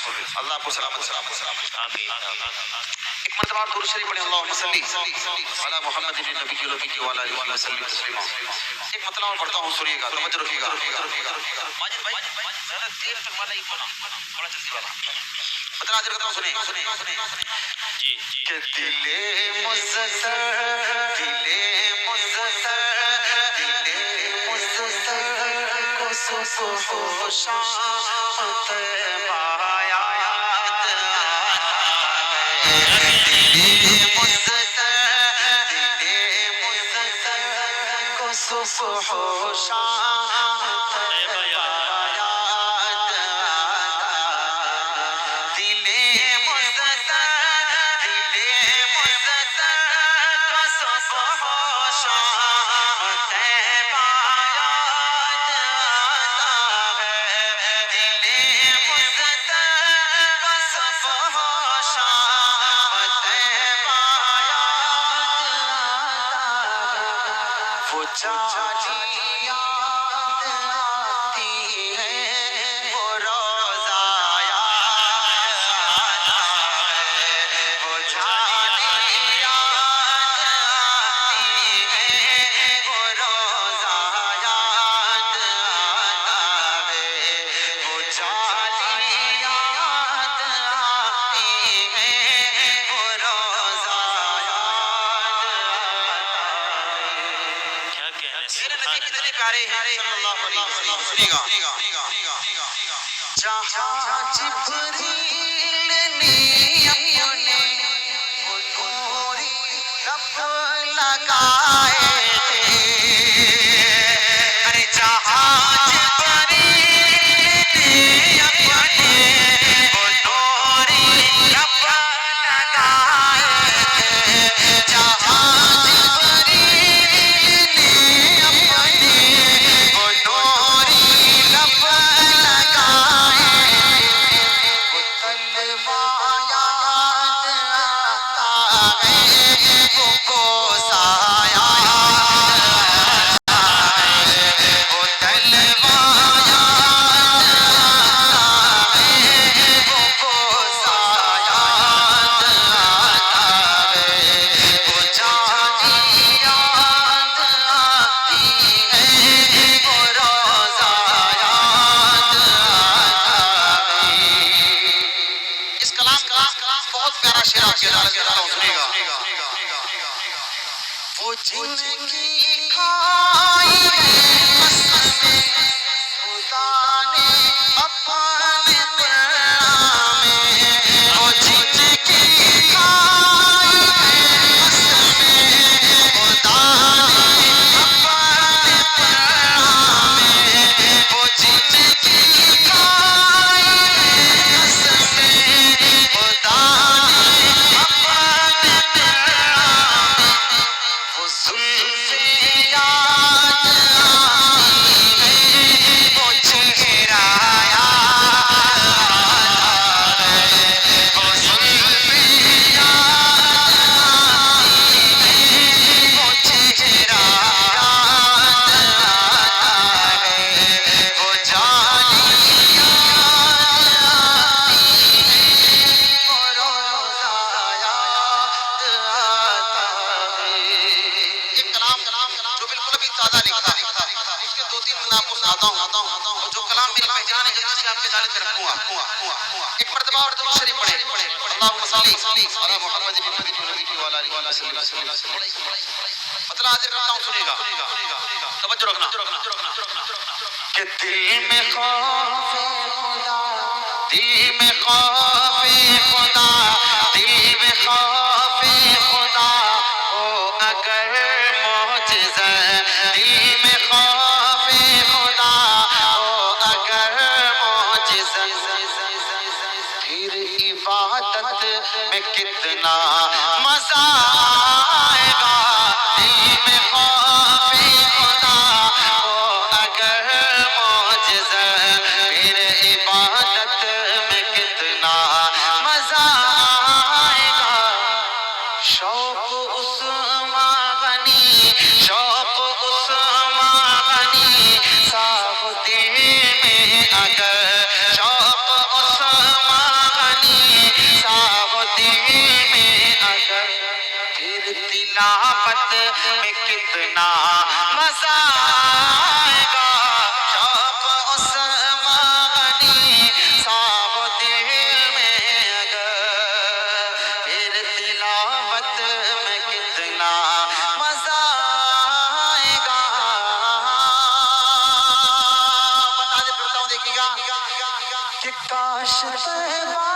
اللہ کو سلامت سلامت آمین ایک مرتبہ درود شریف پڑھیں اللہم صلی علی محمد نبی کی لبی کی وعلی آلہ وسلم تسلیما. ایک مطلب اور پڑھتا ہوں سنیے گا توجہ رکھیے گا. ماجد بھائی زیادہ دیر تک والا ہی بولا تھوڑا جلدی والا مطلب حاضر کرتا ہوں سنیں جی کہ دل مزدر کو صبح و شام تیمایا صبح و شام تیمایا دل مزدر کو صبح و شام تیمایا دل مزدر کو صبح و شام تیمایا وہ چالی یاد آتی ہے وہ روزہ یاد آتا ہے وہ چالی یاد آتی ہے وہ روزہ یاد آتا ہے وہ چالی یاد آتی ہے وہ روزہ یاد آتا ہے. کیا کہنے میرے سبحان نبی کتنے اللہ. پیارے ہیں صلی اللہ علیہ وسلم. سنیے گا جہاں جبریل نے اپنے وہ نوری رب لگائے تھے ارے جہاں جبریل نے اپنے وہ نوری رب لگائے تھے جہاں جبریل نے اپنے وہ نوری رب لگائے وہ تلوار یاد آتا ہے وہ بوسہ یاد آتا ہے وہ تلوار یاد آتا ہے وہ بوسہ یاد آتا ہے وہ چاندی یاد آتی ہے وہ روزہ یاد آتا ہے. اس کلام بہت پیارا شعر آپ کے عدالت کرتا ہوں سنیے گا وہ جن کی کھائی ہے قسمیں خدا نے اپنے قرآن میں وہ جن کی کھائی ہے قسمیں خدا نے اپنے قرآن میں وہ جن کی کھائی ہے قسمیں خدا نے اپنے قرآن میں وہ زلف یاد آتی ہے وہ چہرہ یاد آتا ہے وہ زلف یاد آتی ہے وہ چہرہ یاد آتا ہے وہ جالی یاد آتی ہے وہ روزہ یاد آتا ہے. ایک کلام جو بالکل ابھی تازہ لکھا ہے اس کے دو تین میں آپ کو سناتا ہوں جو کلام میری پہچان ہے جس سے آپ کے دالت میں رکھوں گا. ایک مرتبہ اور درود شریف پڑھیں اللہم صلی علی محمد نبی کی وعلی آلہ وسلم. مطلب حاضر کرتا ہوں سنیے گا توجہ رکھنا کہ دل میں خوف خدا دل میں خوف خدا دل میں خوف خدا ہو اگر معجزہ دل میں خوف خدا ہو اگر معجزہ پھر عبادت میں کتنا مزہ آئے گا دل میں خوف خدا ہو اگر معجزہ پھر عبادت میں کتنا مزہ آئے گا. شوق عثمان غنی شوق عثمان غنی صاحب دل میں اگر شوق عثمان میں کتنا مزہ آئے گا شوق عثمانی صاحب دل میں اگر پھر تلاوت میں کتنا مزہ آئے گا بتا دے پھر بتاؤں دیکھیے گا کہ کاش طیبہ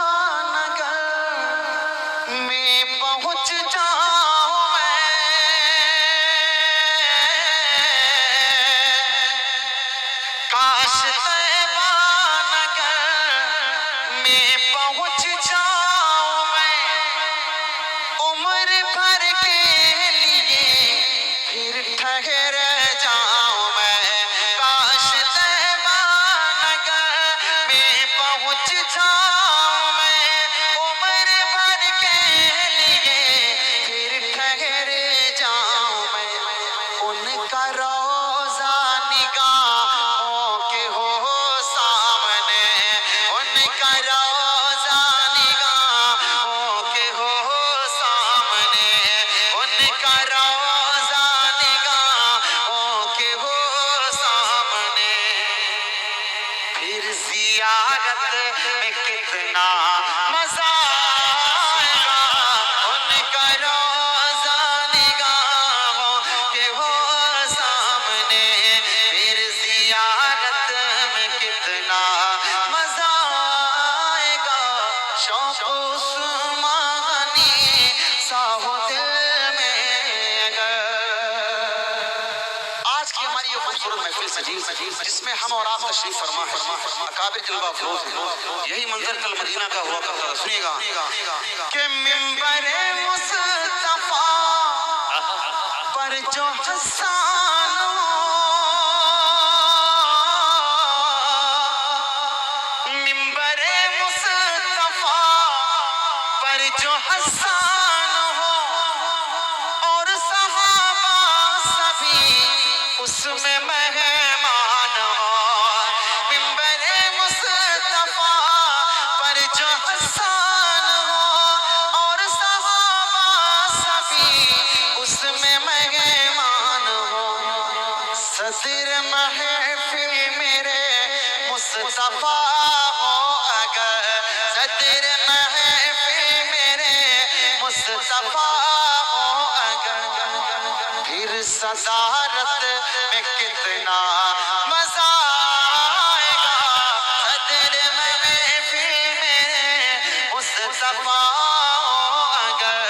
نگر میں پہنچ جاؤں میں کاش طیبہ نگر میں پہنچ جاؤں میں عمر بھر کے لیے پھر ٹھہر جاؤں میں کاش طیبہ نگر میں پہنچ جاؤں میں عمر بھر کے لیے پھر ٹھہر جاؤں میں ان کا روضہ نگاہوں کے ہو سامنے ان کا روضہ نگاہوں کے ہو سامنے ان کا روضہ نگاہوں کے ہو سامنے پھر زیارت میں کتنا مزہ آئے گا ان کا روضہ نگاہوں کے ہو سامنے پھر زیارت میں کتنا مزہ آئے گا شوق عثمانی صاحب دل میں اگر آج کی ہماری یہ خوبصورت محفل سجی جس میں ہم اور آپ تشریف فرما ہے اکابر جلوہ افروز ہیں یہی منظر کل مدینہ کا ہوا کرتا تھا سنیے گا کہ منبر مصطفیٰ پر جو حسان منبر مصطفیٰ پر جو حسان ہو اور صحابہ سبھی اس میں مہمان ہو منبر مصطفیٰ پر جو حسان ہو اور صحابہ سبھی اس میں مہمان ہو صدر محفل میرے مصطفیٰ ہو اگر صدر محفل میرے مصطفیٰ ہو اگر پھر صدارت میں کتنا مزہ آئے گا صدر محفل میرے مصطفیٰ ہو اگر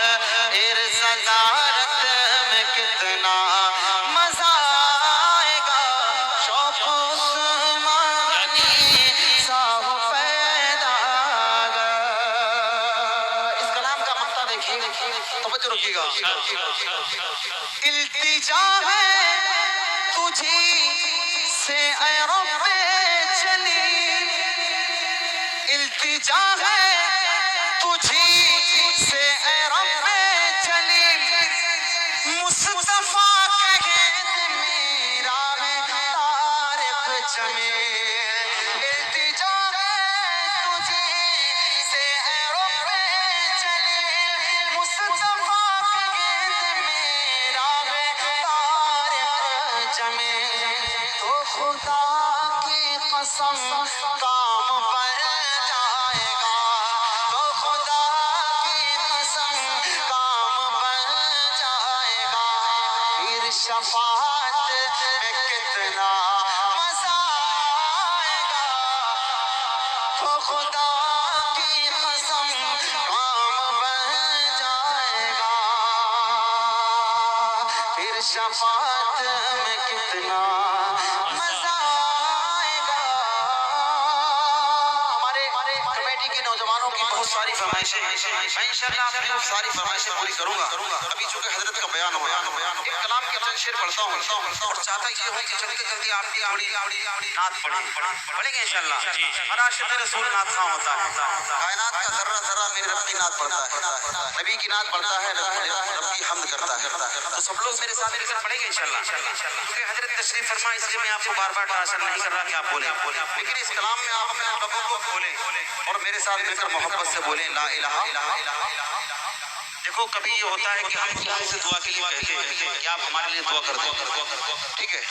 پھر صدارت میں کتنا مزہ آئے گا شوق عثمانی صاحب پیدا اگر اس کلام کا مقطع دیکھیے توجہ رکھیے گا التجا ہے تجھی سے اے رب جلیل التجا ہے تجھی سے اے رب جلیل مصطفیٰ کہے میرا ہے طارق جمیل التجا ہے تجھی سے اے رب جلیل مصطفیٰ کہے میرا ہے طارق جمیل تو خدا کی قسم کام بن جائے گا تو خدا کی قسم کام بن جائے گا پھر شفاعت میں کتنا مزہ آئے گا تو خدا کی قسم کام بن جائے گا پھر شفاعت میں کتنا مزہ آئے گا ہمارے کمیٹی کے نوجوانوں کی بہت ساری فرمائشیں ہیں میں انشاءاللہ آپ کی ساری فرمائشیں پوری کروں گا ابھی چونکہ حضرت کا بیان ہوا ایک کلام کے چند شعر پڑھتا ہوں اور چاہتا یہ ہوں کہ جلدی جلدی آپ کی نعت پڑھیں گے انشاءاللہ ہر عاشق رسول نعت خواں ہوتا ہے کائنات کا ذرہ ذرہ میرے رب کی نعت پڑھتا ہے نبی کی نعت پڑھتا ہے رب کی حمد کرتا ہے تو سب لوگ میرے ساتھ مل کر پڑھیں گے انشاءاللہ کیونکہ حضرت تشریف فرما اس لیے میں آپ کو بار بار ٹرانسفر نہیں کر رہا کہ آپ بولیں لیکن اس کلام میں آپ اپنے لبوں کو کھولیں اور میرے ساتھ مل کر محبت سے بولیں لا الہ دیکھو کبھی یہ ہوتا ہے کہ ہم کسی سے دعا کے لیے کہتے ہیں کہ آپ ہمارے لیے دعا کر دیں، ٹھیک ہے،